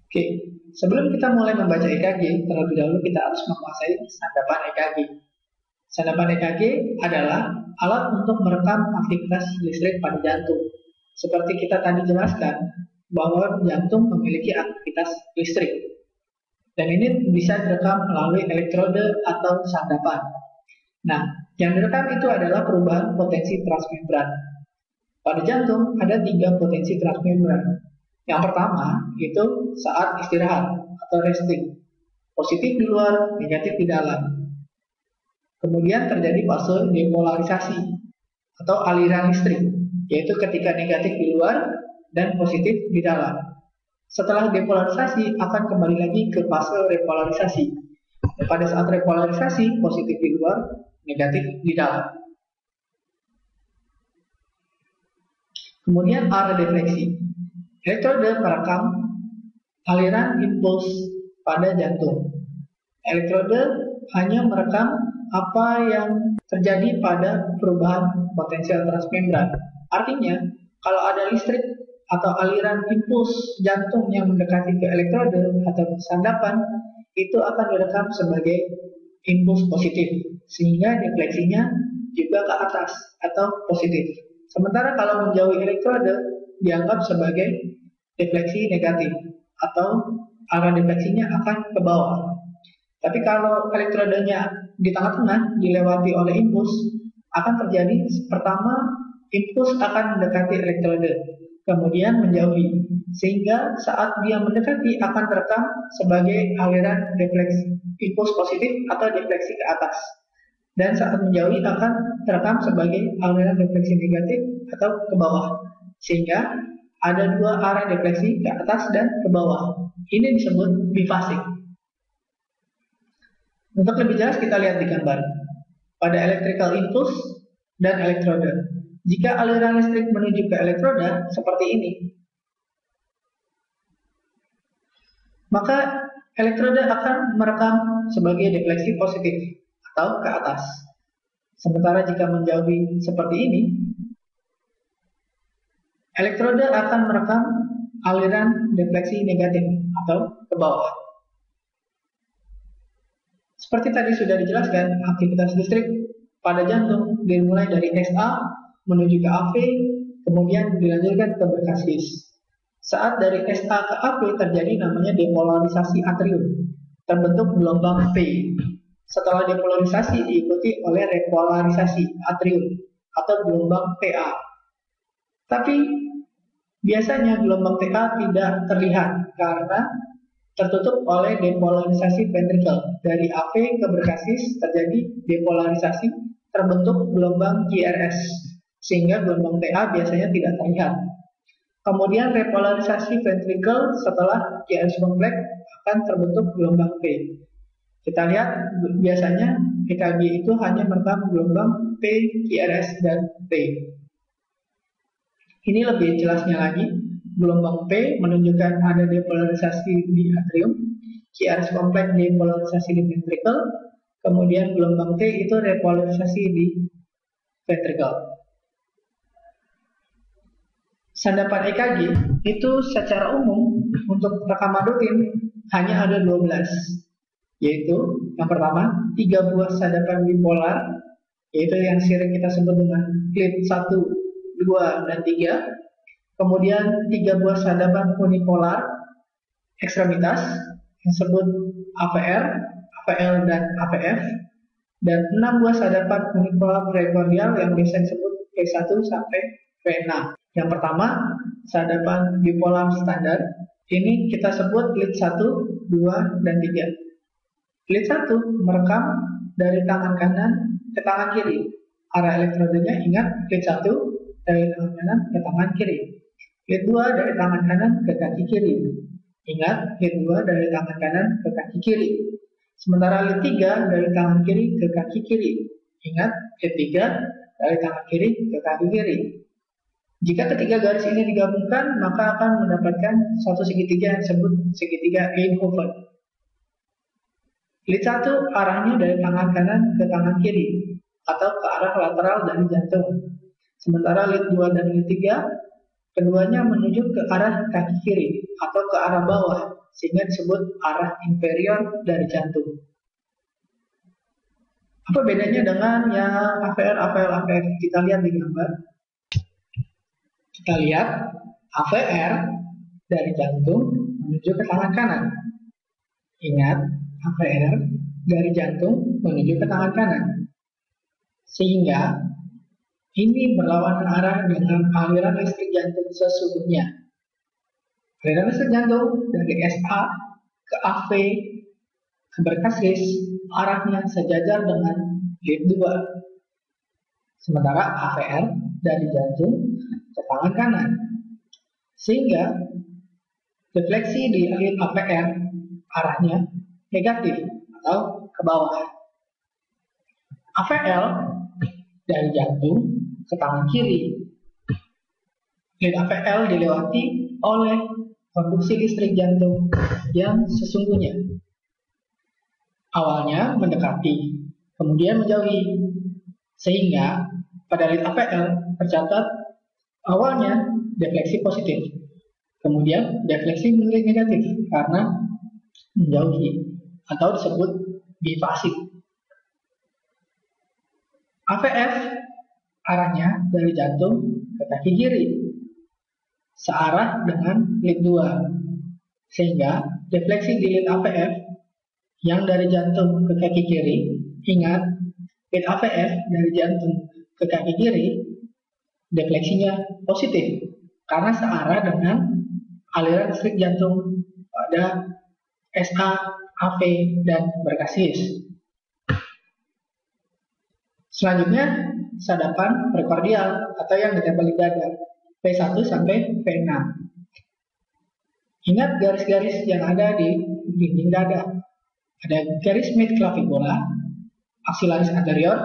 Oke, sebelum kita mulai membaca EKG, terlebih dahulu kita harus menguasai sandapan EKG. Sandapan EKG adalah alat untuk merekam aktivitas listrik pada jantung. Seperti kita tadi jelaskan, bahwa jantung memiliki aktivitas listrik. Dan ini bisa direkam melalui elektrode atau sandapan. Nah, yang direkam itu adalah perubahan potensi transmembran. Pada jantung ada 3 potensi transmembran. Yang pertama itu saat istirahat atau resting, positif di luar, negatif di dalam. Kemudian terjadi fase depolarisasi atau aliran listrik, yaitu ketika negatif di luar dan positif di dalam. Setelah depolarisasi akan kembali lagi ke fase repolarisasi. Pada saat repolarisasi, positif di luar, negatif di dalam. Kemudian arah defleksi. Elektrode merekam aliran impuls pada jantung. Elektrode hanya merekam apa yang terjadi pada perubahan potensial transmembran. Artinya, kalau ada listrik atau aliran impuls jantung yang mendekati ke elektrode atau sandapan, itu akan direkam sebagai impuls positif, sehingga defleksinya juga ke atas atau positif. Sementara kalau menjauhi elektrode dianggap sebagai defleksi negatif atau arah defleksinya akan ke bawah. Tapi kalau elektrodenya di tengah-tengah dilewati oleh impuls, akan terjadi pertama impuls akan mendekati elektrode, kemudian menjauhi, sehingga saat dia mendekati akan terekam sebagai aliran defleksi impuls positif atau defleksi ke atas, dan saat menjauhi akan terekam sebagai aliran defleksi negatif atau ke bawah, sehingga ada 2 arah defleksi ke atas dan ke bawah. Ini disebut bifasik. Untuk lebih jelas kita lihat di gambar. Pada electrical impulse dan elektroda. Jika aliran listrik menuju ke elektroda seperti ini, maka elektroda akan merekam sebagai defleksi positif atau ke atas. Sementara jika menjauhi seperti ini, elektroda akan merekam aliran defleksi negatif atau ke bawah. Seperti tadi sudah dijelaskan, aktivitas listrik pada jantung dimulai dari SA menuju ke AV, kemudian dilanjutkan ke berkasis. Saat dari SA ke AV terjadi namanya depolarisasi atrium, terbentuk gelombang P. Setelah depolarisasi diikuti oleh repolarisasi atrium atau gelombang PA. Tapi biasanya gelombang PA tidak terlihat karena tertutup oleh depolarisasi ventricle. Dari AV ke berkasis terjadi depolarisasi, terbentuk gelombang GRS, sehingga gelombang PA biasanya tidak terlihat. Kemudian repolarisasi ventricle setelah GRS kompleks akan terbentuk gelombang P. Kita lihat biasanya EKG itu hanya merekam gelombang P, GRS, dan P. Ini lebih jelasnya lagi. Gelombang P menunjukkan ada depolarisasi di atrium, QRS kompleks depolarisasi di ventricle, kemudian gelombang T itu repolarisasi di ventricle. Sandapan EKG itu secara umum untuk rekaman rutin hanya ada 12, yaitu yang pertama 3 buah sandapan bipolar, yaitu yang sering kita sebut dengan klip 1, 2, dan 3. Kemudian 3 buah sandapan unipolar ekstremitas yang disebut AVR, AVL, dan AVF, dan 6 buah sandapan unipolar precordial yang biasa disebut V1 sampai V6. Yang pertama, sandapan bipolar standar. Ini kita sebut lead 1, 2, dan 3. Lead 1 merekam dari tangan kanan ke tangan kiri. Arah elektrodenya ingat lead 1 dari tangan kanan ke tangan kiri. Lead 2 dari tangan kanan ke kaki kiri. Ingat, lead 2 dari tangan kanan ke kaki kiri. Sementara lead 3 dari tangan kiri ke kaki kiri. Ingat, lead 3 dari tangan kiri ke kaki kiri. Jika ketiga garis ini digabungkan, maka akan mendapatkan suatu segitiga yang disebut segitiga Eindhoven. Lead 1 arahnya dari tangan kanan ke tangan kiri atau ke arah lateral dari jantung. Sementara lead 2 dan lead 3 keduanya menuju ke arah kaki kiri atau ke arah bawah, sehingga disebut arah inferior dari jantung. Apa bedanya dengan yang AVR, AVL, AVF? Kita lihat di gambar. Kita lihat AVR dari jantung menuju ke tangan kanan. Ingat, AVR dari jantung menuju ke tangan kanan. Sehingga ini berlawanan arah dengan aliran listrik jantung sesungguhnya. Aliran listrik jantung dari SA ke AV ke berkasis arahnya sejajar dengan lead 2. Sementara AVR dari jantung ke tangan kanan. Sehingga defleksi di lead AVR arahnya negatif atau ke bawah. AVL dari jantung ke tangan kiri. Lead AVL dilewati oleh konduksi listrik jantung yang sesungguhnya. Awalnya mendekati, kemudian menjauhi, sehingga pada lead AVL tercatat awalnya defleksi positif, kemudian defleksi menjadi negatif karena menjauhi atau disebut bifasik. AVF arahnya dari jantung ke kaki kiri, searah dengan lead 2, sehingga defleksi di lead AVF yang dari jantung ke kaki kiri, ingat, lead AVF dari jantung ke kaki kiri, defleksinya positif, karena searah dengan aliran listrik jantung pada SA, AV, dan berkasis. Selanjutnya, sadapan prekordial atau yang ditempel di dada, V1 sampai V6. Ingat garis-garis yang ada di dinding dada. Ada garis mid clavicula, axillaris anterior,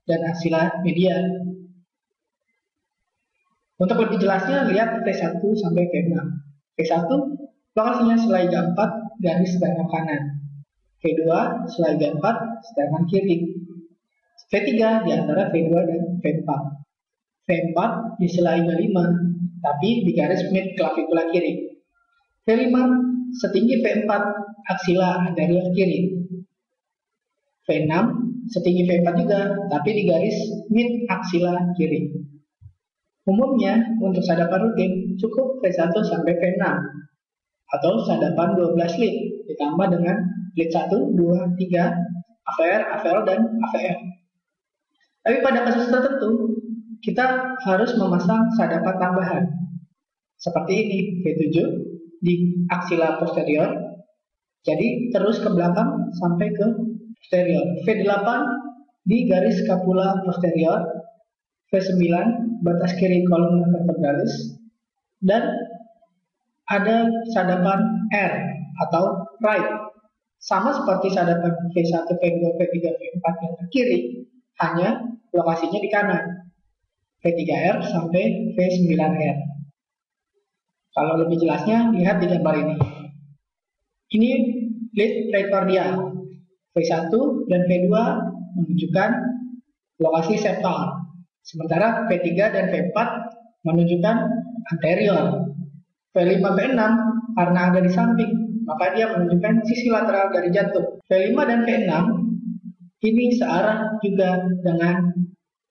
dan axilla medial. Untuk lebih jelasnya, lihat V1 sampai V6. V1 lokasinya selaiga 4 garis sternum kanan. V2 selaiga 4 sternum kiri. V3 di antara V2 dan V4. V4 di selaiga 5, tapi di garis mid clavicula kiri. V5 setinggi V4 aksila anterior kiri. V6 setinggi V4 juga, tapi di garis mid aksila kiri. Umumnya untuk sadapan rutin cukup V1 sampai V6 atau sadapan 12 lead ditambah dengan lead 1, 2, 3, AVR, AVL, dan AVF. Tapi pada kasus tertentu kita harus memasang sadapan tambahan seperti ini, V7 di aksila posterior, jadi terus ke belakang sampai ke posterior. V8 di garis scapula posterior, V9 batas kiri kolumna vertebralis, dan ada sadapan R atau right, sama seperti sadapan V1, V2, V3, V4 yang ke kiri, hanya lokasinya di kanan, V3R sampai V9R. Kalau lebih jelasnya, lihat di gambar ini. Ini lead prekordial. V1 dan V2 menunjukkan lokasi septal, sementara V3 dan V4 menunjukkan anterior. V5, V6 karena ada di samping, maka dia menunjukkan sisi lateral dari jantung. V5 dan V6 ini searah juga dengan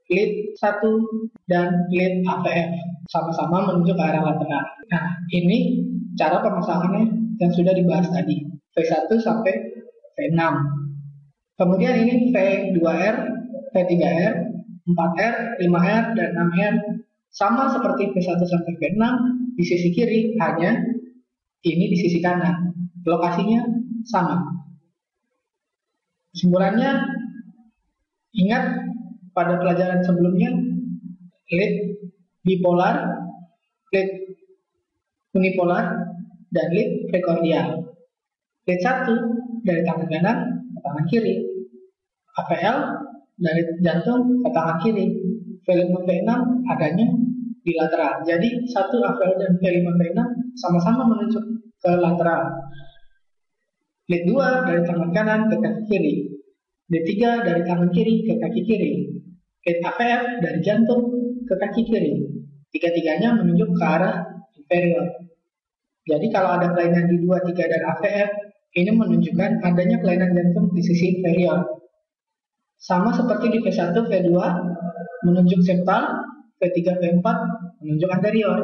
lead 1 dan lead AVF, sama-sama menuju ke arah lateral. Nah, ini cara pemasangannya yang sudah dibahas tadi, V1 sampai V6. Kemudian ini V2R, V3R, 4R, 5R, dan 6R, sama seperti V1 sampai V6 di sisi kiri, hanya ini di sisi kanan. Lokasinya sama. Kesimpulannya, ingat pada pelajaran sebelumnya, lead bipolar, lead unipolar, dan lead prekordial. Lead 1 dari tangan kanan ke tangan kiri, AVL dari jantung ke tangan kiri, V5 V6 adanya di lateral. Jadi 1 AVL dan V5 V6 sama-sama menunjuk ke lateral. Lead 2 dari tangan kanan ke kaki kiri, lead 3 dari tangan kiri ke kaki kiri, lead AVF dari jantung ke kaki kiri. Tiga-tiganya menunjuk ke arah inferior. Jadi kalau ada kelainan di 2, 3, dan AVF, ini menunjukkan adanya kelainan jantung di sisi inferior. Sama seperti di V1, V2 menunjuk septal, V3, V4 menunjuk anterior.